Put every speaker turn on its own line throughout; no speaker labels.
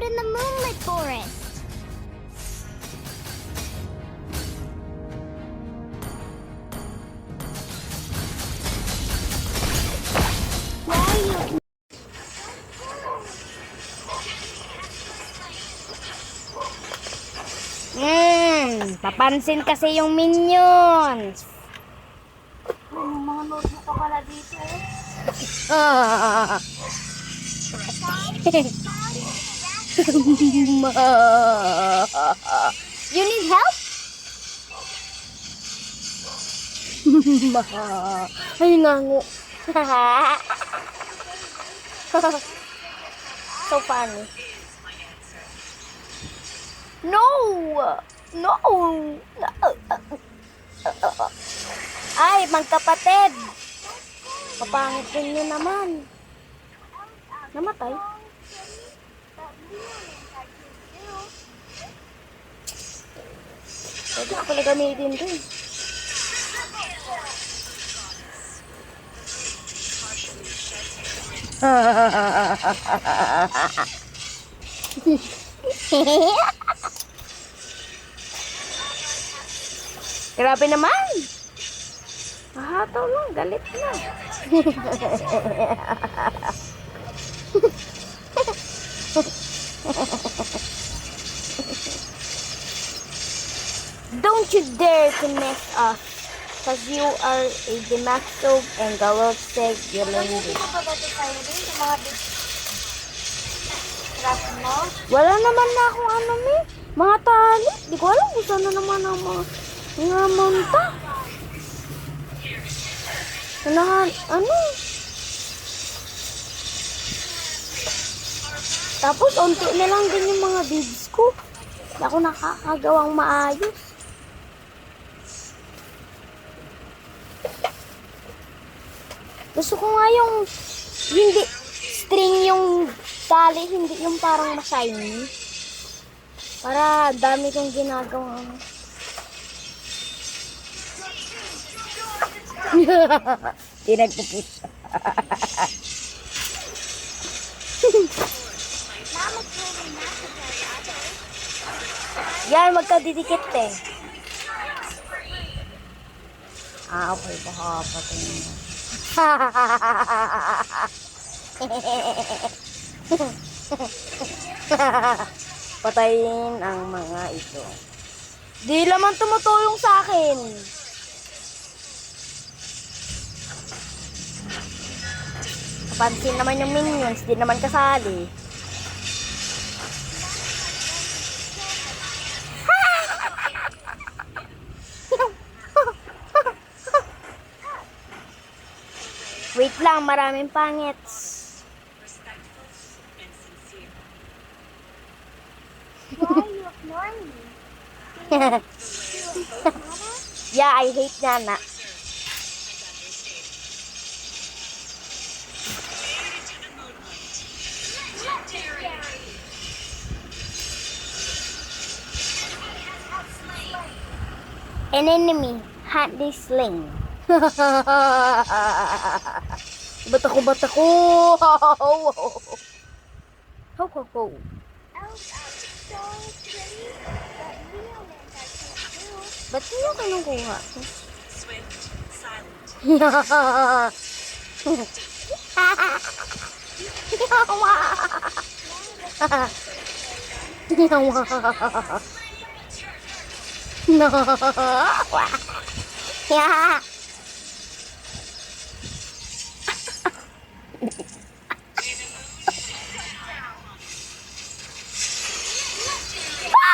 in the moonlit forest. Why are you?
Papansin kasi yung minions.
Yung mga notebook ka pala dito.
You need help? Ay, nango. So funny. No! No! Ay, magkapatid. Papangit din nyo naman. Namatay. Pwede ko pala gamitin to eh. Grabe naman. Mahataw lang, galit na. Don't you dare to mess us, cause you are a Demaxov and Galopseg Yolandi.
Hindi ko pa dito tayo din. Yung mga big trap mo.
Wala naman na akong ano mga tali. Di ko alam kung saan na naman ang mga monta. Sanahan, ano? Tapos, onti na lang din yung mga beads ko. Hindi ako nakakagawang maayos. Gusto ko nga yung hindi string yung tali, hindi yung parang ma-shiny. Para dami kong ginagawa. Di nagpupush. Yan, magkadidikit eh. Okay, baka patayin mo. Patayin ang mga ito. Di naman tumutulong sa akin. Pansin naman yung minions, di naman kasali. Wait lang, maraming pangits.
Why are you ignoring me?
Yeah, I hate Nana. An enemy, hunt this sling. Ba't ako? Ho, ho, ho.
Elves are so pretty, but real ones I can't do.
Ba't niyo kinukuha?
Swift, silent.
Yeah.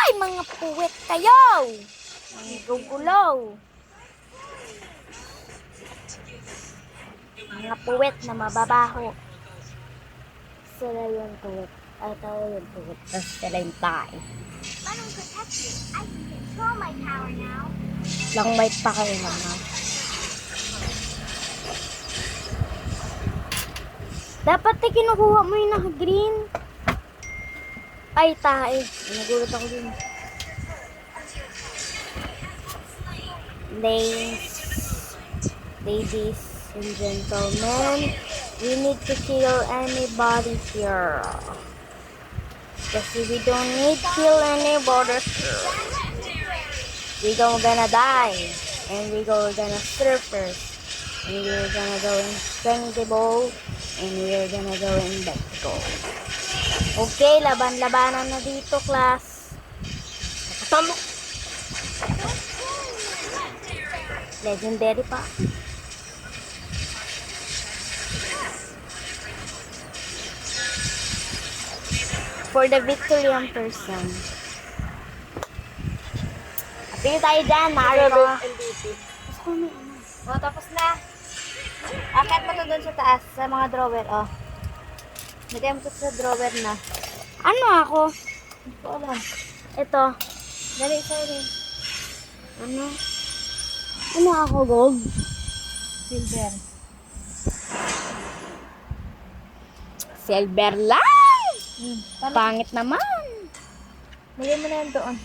Ay, mga puwet kayo! Ang gugulaw. Mga puwet na mababaho. Sila yung puwet. Ay, tao yung puwet. Tapos sila yung tae.
Let him protect you. I can control my power now.
Lang may pa kayo naman. Dapat eh, kinukuha mo yung naka-green. Ay, tae. Nagulat ako dun. Ladies and gentlemen, we need to kill anybody here. Kasi we don't need kill any borders. We gonna die. And we gonna surfers. And we're gonna go incredible. And we're gonna go in Mexico. Okay, laban-labanan na dito, class. Kasama. Legendary pa. For the victory on person. Apil tayo dyan, Mario.
O, tapos na. Akit mo to dun sa taas, sa mga drawer, oh. Lagay mo to sa drawer na.
Ano ako?
Hindi ko alam.
Ito.
Dali, sorry.
Ano? Ano ako, Gog?
Silver.
Silver lang! Pangit naman.
Lagay mo na yan doon.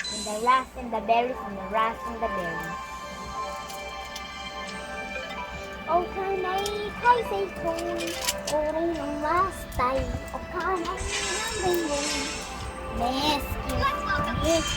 And the last and the berries and the last and the berries.
O kanay kay say kung oray ng last time. O kanay ng rainbow. Yes, yes.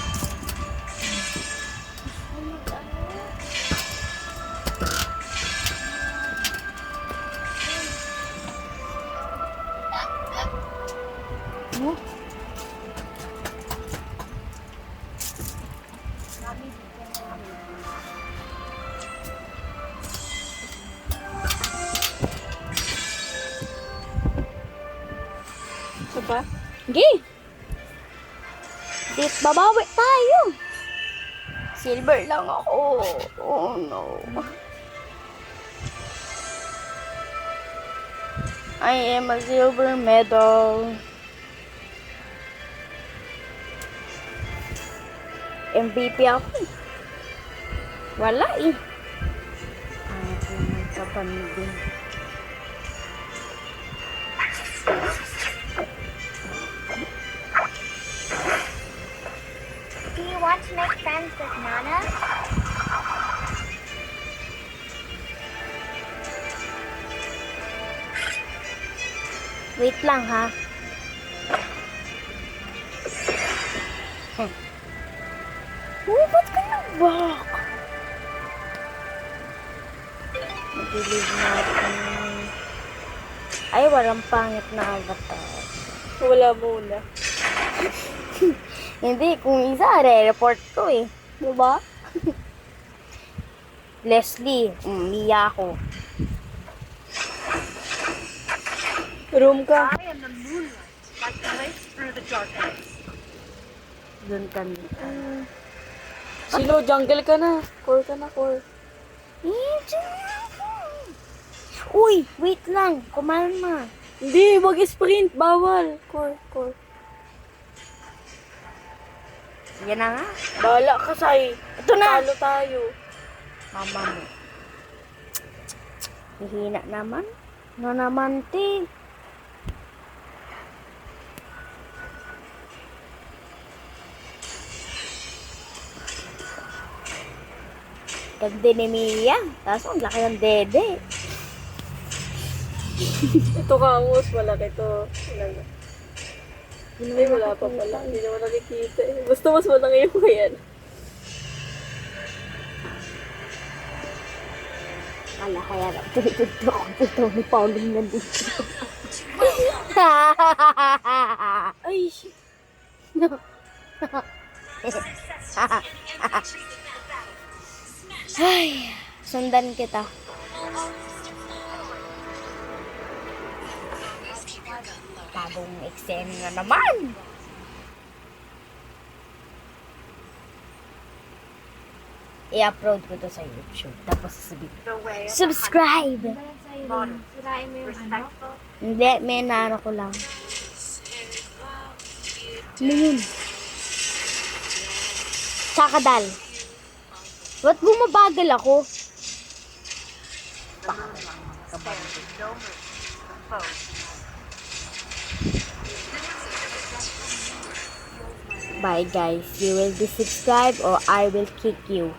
Ito ba?
Sige. Dit, babawi tayo. Silver lang ako. Oh no. I am a silver medal. MVP ako. Wala eh. Ano po magkapamigin.
Do you want to make friends with Nana?
Wait lang ha. Oh, ba't ka nag-back? Mag-believe natin. Ay, walang pangit na avatar.
Wala muna.
Hindi, kung isa, re-report ko eh. Diba? Leslie, Miyako.
Room ka.
I am the moonlight that breaks through the darkness.
Doon kami.
Silo, jungle ka na. Core ka na, core.
Uy, wait lang. Kumalma.
Hindi, mag-sprint. Bawal. Core.
Yan na nga.
Bala ka, Sai.
Ito na.
Talo tayo.
Mama mo. Hihina naman. No naman, te. Ganda ni Mia. Tapos ang laki ng dede.
Ito kamos, malaki to. Ay, wala pa pala. Hindi naman nakikita eh. Basta mas malaki yung yan.
Ala, kaya lang. Tuloy-tuloy ako. Ito ni Pauline na dito.
Ay,
Ay, sundan kita. Bagong eksena na naman. I-upload ko to sa YouTube. Tapos sasabihin,
Beware.
subscribe!
Modern.
sirain mo yung
Respectful.
Hindi, may naano ko lang. Ano yun? Tsaka dal. Ba't bumabagal ako? Bye guys. You will be subscribed or I will kick you.